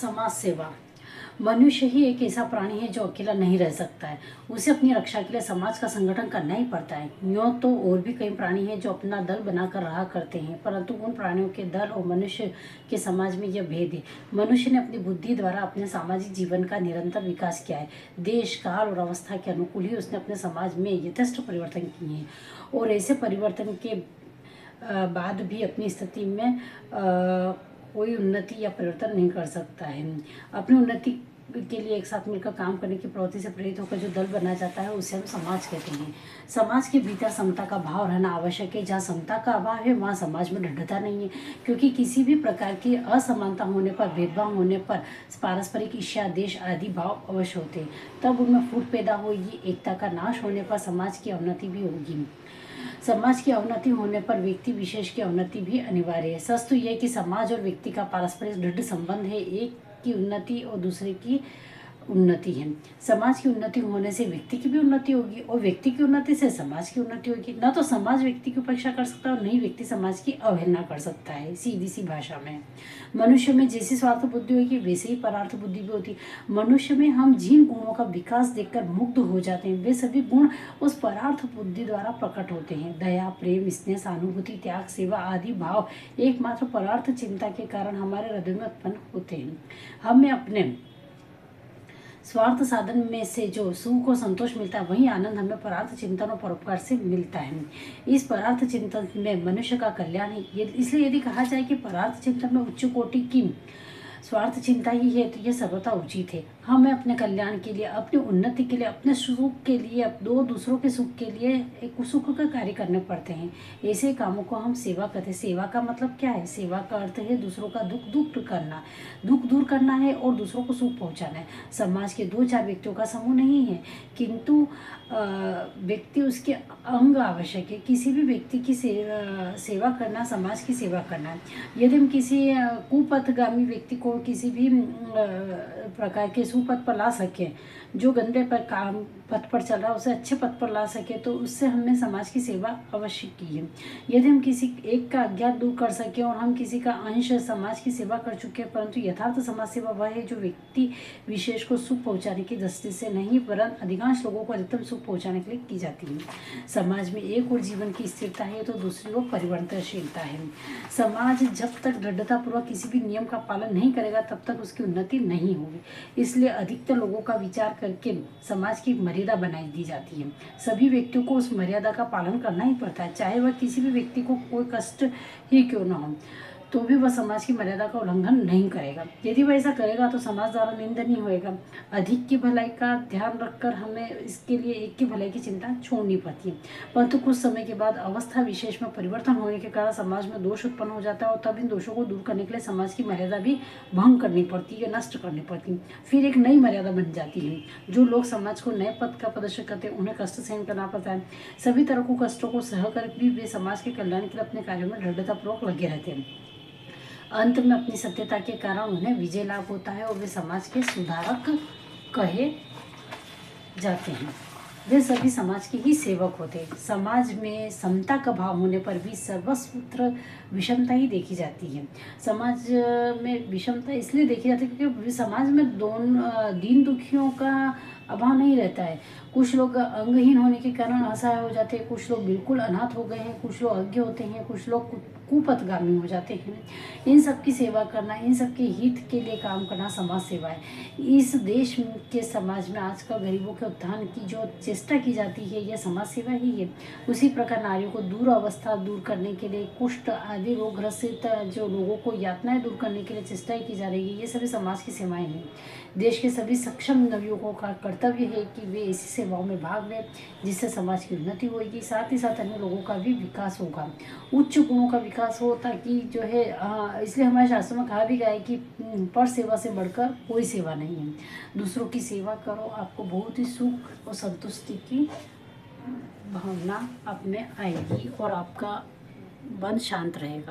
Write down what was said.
समाज सेवा। मनुष्य ही एक ऐसा प्राणी है जो अकेला नहीं रह सकता है। उसे अपनी रक्षा के लिए समाज का संगठन करना ही पड़ता है। यूँ तो और भी कई प्राणी हैं जो अपना दल बनाकर रहा करते हैं, परंतु उन प्राणियों के दल और मनुष्य के समाज में यह भेद है। मनुष्य ने अपनी बुद्धि द्वारा अपने सामाजिक जीवन का निरंतर विकास किया है। देश, काल और अवस्था के अनुकूल ही उसने अपने समाज में यथेष्ट परिवर्तन किए हैं, और ऐसे परिवर्तन के बाद भी अपनी स्थिति में कोई उन्नति या परिवर्तन नहीं कर सकता है। अपनी उन्नति के लिए एक साथ मिलकर काम करने की प्रवृत्ति से प्रेरित होकर जो दल बनाया जाता है उसे हम समाज कहते हैं। समाज के भीतर समता का भाव रहना आवश्यक है। जहाँ समता का अभाव है वहाँ समाज में दृढ़ता नहीं है, क्योंकि किसी भी प्रकार की असमानता होने पर, भेदभाव होने पर पारस्परिक ईर्ष्या, द्वेष आदि भाव अवश्य होते हैं। तब उनमें फूट पैदा होगी। एकता का नाश होने पर समाज की अवनति भी होगी। समाज की अवनति होने पर व्यक्ति विशेष की अवनति भी अनिवार्य है। सच तो यह कि समाज और व्यक्ति का पारस्परिक दृढ़ संबंध है। एक की उन्नति और दूसरे की उन्नति है। समाज की उन्नति होने से व्यक्ति की भी उन्नति होगी, और व्यक्ति की उन्नति से समाज की उन्नति होगी। न तो समाज व्यक्ति की उपेक्षा कर सकता है और नहीं व्यक्ति समाज की अवहेलना कर सकता है। सीधी सी भाषा में मनुष्य में जैसी स्वार्थ बुद्धि होगी वैसे ही परार्थ बुद्धि भी होती है। मनुष्य में हम जिन गुणों का विकास देखकर मुग्ध हो जाते हैं वे सभी गुण उस परार्थ बुद्धि द्वारा प्रकट होते हैं। दया, प्रेम, स्नेह, सहानुभूति, त्याग, सेवा आदि भाव एकमात्र परार्थ चिंता के कारण हमारे हृदय में उत्पन्न होते हैं। हमें अपने स्वार्थ साधन में से जो सुख और संतोष मिलता है वही आनंद हमें परार्थ चिंतन और परोपकार से मिलता है। इस परार्थ चिंतन में मनुष्य का कल्याण है। इसलिए यदि कहा जाए कि परार्थ चिंतन में उच्च कोटि की स्वार्थ चिंता ही है तो यह सर्वथा उचित है। हमें अपने कल्याण के लिए, अपनी उन्नति के लिए, अपने सुख के लिए, दो दूसरों के सुख के लिए एक सुख का कार्य करने पड़ते हैं। ऐसे कामों को हम सेवा कहते हैं। सेवा का मतलब क्या है? सेवा का अर्थ है दूसरों का दुख दूर करना, दुख दूर करना है और दूसरों को सुख पहुंचाना है। समाज के 2-4 व्यक्तियों का समूह नहीं है, किंतु व्यक्ति उसके अंग आवश्यक है। किसी भी व्यक्ति की सेवा करना समाज की सेवा करना है। यदि हम किसी कुपथगामी व्यक्ति को किसी भी प्रकार के सुपथ पर ला सके, जो गंदे पर काम पथ पर चल रहा है उसे अच्छे पथ पर ला सके, तो उससे हमने समाज की सेवा अवश्य की है। यदि हम किसी एक का अज्ञात दूर कर सके और हम किसी का अंश समाज की सेवा कर चुके हैं, परंतु यथार्थ समाज सेवा वह है जो व्यक्ति विशेष को सुख पहुंचाने की दृष्टि से नहीं, वरन अधिकांश लोगों को अधिकतम सुख पहुंचाने के लिए की जाती है। समाज में एक और जीवन की स्थिरता है तो दूसरी ओर परिवर्तनशीलता है। समाज जब तक दृढ़तापूर्वक किसी भी नियम का पालन नहीं करेगा तब तक उसकी उन्नति नहीं होगी। इसलिए अधिकतर लोगों का विचार करके समाज की मर्यादा बनाई दी जाती है। सभी व्यक्तियों को उस मर्यादा का पालन करना ही पड़ता है, चाहे वह किसी भी व्यक्ति को कोई कष्ट ही क्यों न हो, तो भी वह समाज की मर्यादा का उल्लंघन नहीं करेगा। यदि वह ऐसा करेगा तो समाज द्वारा निंदनीय होएगा। अधिक की भलाई का ध्यान रखकर हमें इसके लिए एक की भलाई की चिंता छोड़नी पड़ती है। परंतु कुछ समय के बाद अवस्था विशेष में परिवर्तन होने के कारण समाज में दोष उत्पन्न हो जाता है, और तब इन दोषों को दूर करने के लिए समाज की मर्यादा भी भंग करनी पड़ती है, नष्ट करनी पड़ती है। फिर एक नई मर्यादा बन जाती है। जो लोग समाज को नए पद का प्रदर्शन करते हैं उन्हें कष्ट सहन करना पड़ता है। सभी तरह को कष्टों को सह कर भी वे समाज के कल्याण के लिए अपने कार्यों में दृढ़तापूर्वक लगे रहते हैं। अंत में अपनी सत्यता के कारण उन्हें विजय लाभ होता है और वे समाज के सुधारक कहे जाते हैं। वे सभी समाज के ही सेवक होते हैं। समाज में समता का भाव होने पर भी सर्वत्र विषमता ही देखी जाती है। समाज में विषमता इसलिए देखी जाती है क्योंकि समाज में दीन दुखियों का अभाव नहीं रहता है। कुछ लोग अंगहीन होने के कारण असहाय हो जाते हैं, कुछ लोग बिल्कुल अनाथ हो गए हैं, कुछ लोग अज्ञ होते हैं, कुछ लोग कुपथगामी हो जाते हैं। इन सब की सेवा करना, इन सब के हित के लिए काम करना समाज सेवा है। इस देश के समाज में आजकल गरीबों के उत्थान की जो चेष्टा की जाती है यह समाज सेवा ही है। उसी प्रकार नारियों को दूर अवस्था दूर करने के लिए, कुष्ठ आदि रोग ग्रसित जो लोगों को यातनाएं दूर करने के लिए चेष्टाएं की जा रही है, ये सभी समाज की सेवाएं हैं। देश के सभी सक्षम नवयुवकों का कर्तव्य है कि वे ऐसी सेवाओं में भाग लें जिससे समाज की उन्नति होगी, साथ ही साथ अन्य लोगों का भी विकास होगा, उच्च गुणों का विकास हो, ताकि जो है इसलिए हमारे शास्त्रों में कहा भी गया है कि पर सेवा से बढ़कर कोई सेवा नहीं है। दूसरों की सेवा करो, आपको बहुत ही सुख और संतुष्टि की भावना आप में आएगी और आपका मन शांत रहेगा।